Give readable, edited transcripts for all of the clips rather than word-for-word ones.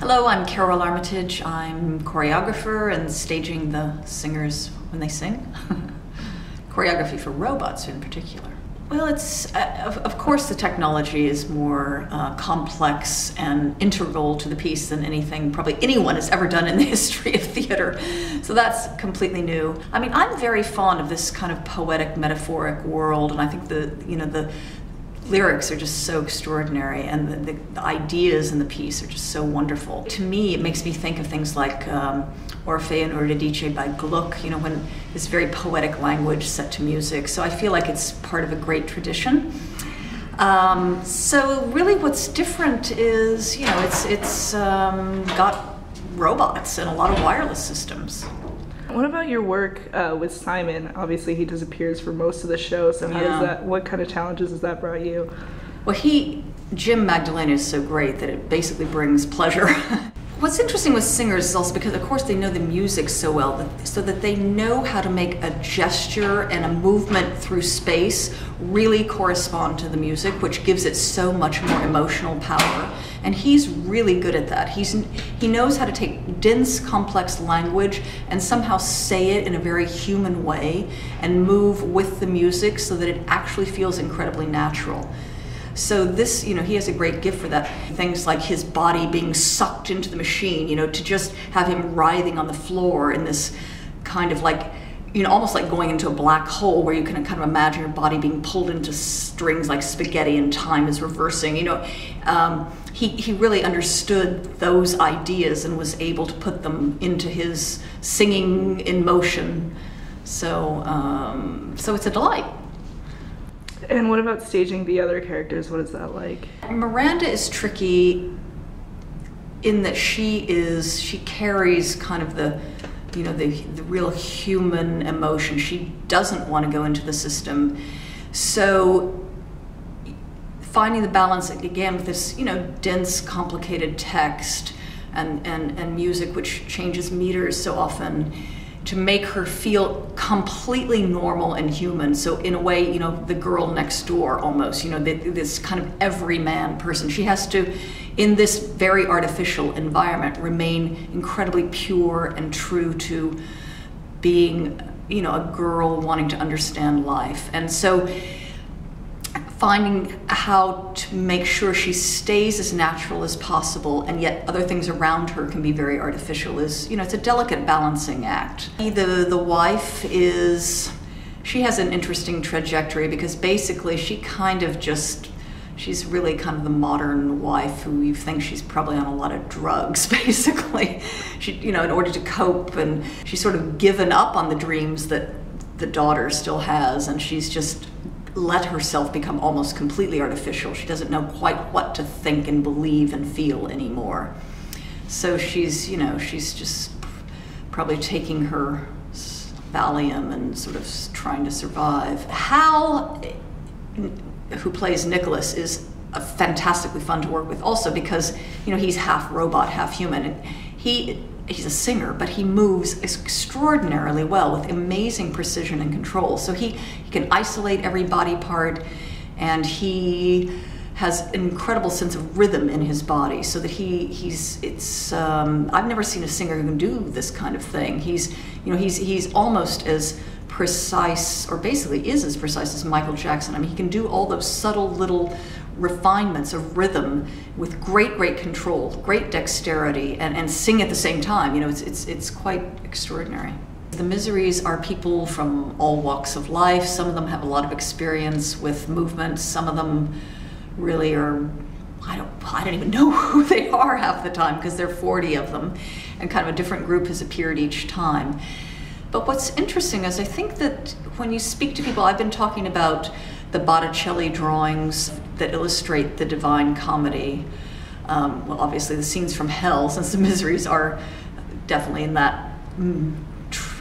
Hello, I'm Karole Armitage. I'm choreographer and staging the singers when they sing. Choreography for robots in particular. Well, it's, of course the technology is more complex and integral to the piece than anything probably anyone has ever done in the history of theater. So that's completely new. I mean, I'm very fond of this kind of poetic, metaphoric world, and I think the lyrics are just so extraordinary, and the ideas in the piece are just so wonderful. To me, it makes me think of things like Orfeo and Eurydice by Gluck, when this very poetic language set to music. So I feel like it's part of a great tradition. So really what's different is, it's got robots and a lot of wireless systems. What about your work with Simon? Obviously he disappears for most of the show, so what kind of challenges has that brought you? Well, Jim Magdalena is so great that it basically brings pleasure. What's interesting with singers is also because, of course, they know the music so well, so that they know how to make a gesture and a movement through space really correspond to the music, which gives it so much more emotional power. And he's really good at that. He knows how to take dense, complex language and somehow say it in a very human way and move with the music so that it actually feels incredibly natural. So this, he has a great gift for that. Things like his body being sucked into the machine, to just have him writhing on the floor in this kind of like, almost like going into a black hole where you can kind of imagine your body being pulled into strings like spaghetti and time is reversing. He really understood those ideas and was able to put them into his singing in motion. So it's a delight. And what about staging the other characters? What is that like? Miranda is tricky in that she carries kind of the real human emotion. She doesn't want to go into the system. So finding the balance again with this, dense, complicated text and music which changes meters so often, to make her feel completely normal and human. So in a way, the girl next door almost, this kind of everyman person. She has to, in this very artificial environment, remain incredibly pure and true to being, a girl wanting to understand life. And so finding how to make sure she stays as natural as possible, and yet other things around her can be very artificial is, it's a delicate balancing act. The wife she has an interesting trajectory because basically she's really kind of the modern wife who you think she's probably on a lot of drugs, basically. She, in order to cope, and she's sort of given up on the dreams that the daughter still has, and she's just let herself become almost completely artificial. She doesn't know quite what to think and believe and feel anymore. So she's just probably taking her Valium and sort of trying to survive. Hal, who plays Nicholas, is fantastically fun to work with also because, he's half robot, half human. And he's a singer, but he moves extraordinarily well with amazing precision and control. So he can isolate every body part, and he has an incredible sense of rhythm in his body, so that I've never seen a singer who can do this kind of thing. He's almost as precise, or basically is as precise as Michael Jackson. I mean, he can do all those subtle little refinements of rhythm with great control, great dexterity, and sing at the same time. It's quite extraordinary. The Miseries are people from all walks of life. Some of them have a lot of experience with movement. Some of them really are, I don't even know who they are half the time because there are 40 of them, and kind of a different group has appeared each time. But what's interesting is I think that when you speak to people, I've been talking about the Botticelli drawings that illustrate the Divine Comedy. Well, obviously the scenes from hell, since the Miseries are definitely in that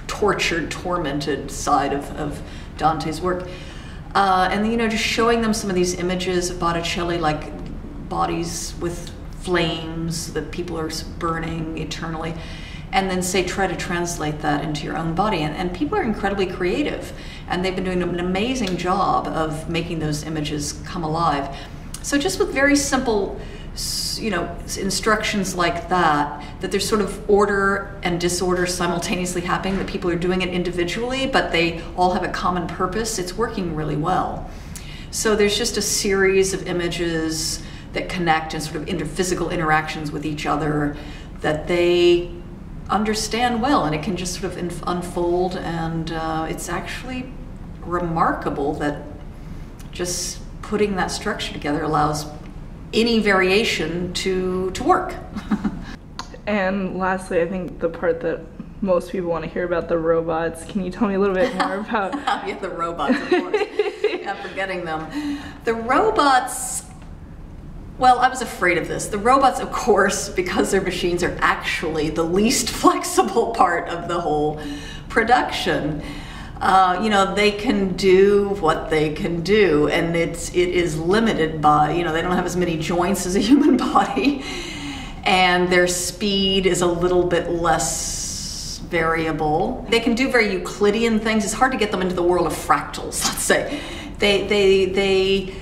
tortured, tormented side of Dante's work. And just showing them some of these images of Botticelli, like bodies with flames that people are burning eternally, and then try to translate that into your own body. And people are incredibly creative, and they've been doing an amazing job of making those images come alive. So just with very simple you know, instructions like that, that there's sort of order and disorder simultaneously happening, that people are doing it individually, but they all have a common purpose. It's working really well. So there's just a series of images that connect and sort of physical interactions with each other that they understand well, and it can just sort of unfold, and it's actually remarkable that just putting that structure together allows any variation to work. And lastly, I think the part that most people want to hear about, the robots. Can you tell me a little bit more about... Yeah, the robots, of course. I'm forgetting them. The robots, well, I was afraid of this. The robots, of course, because they're machines, are actually the least flexible part of the whole production. You know, they can do what they can do, and it is limited by, you know, they don't have as many joints as a human body, and their speed is a little bit less variable. They can do very Euclidean things. It's hard to get them into the world of fractals, let's say. They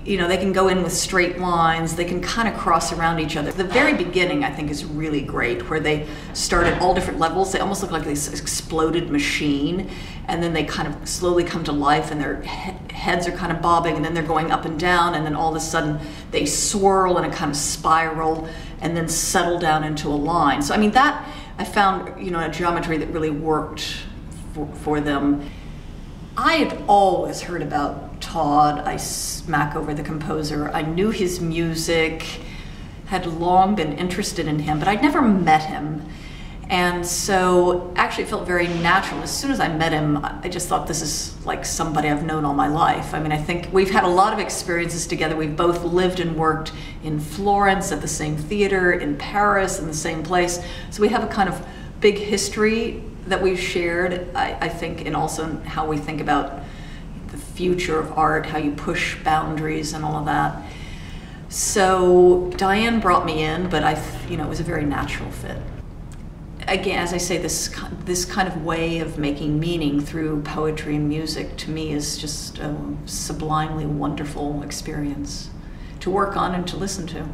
you know, they can go in with straight lines, they can kind of cross around each other. The very beginning, I think, is really great, where they start at all different levels. They almost look like this exploded machine, and then they kind of slowly come to life, and their heads are kind of bobbing, and then they're going up and down, and then all of a sudden they swirl in a kind of spiral, and then settle down into a line. So, I mean, that, I found, you know, a geometry that really worked for them. I had always heard about Todd Mackover, the composer. I knew his music, had long been interested in him, but I'd never met him. And so actually it felt very natural. As soon as I met him, I just thought, this is like somebody I've known all my life. I mean, I think we've had a lot of experiences together. We've both lived and worked in Florence at the same theater, in Paris in the same place. So we have a kind of big history that we've shared, I think, and also how we think about the future of art, how you push boundaries and all of that. So Diane brought me in, but you know, it was a very natural fit. Again, as I say, this kind of way of making meaning through poetry and music, to me, is just a sublimely wonderful experience to work on and to listen to.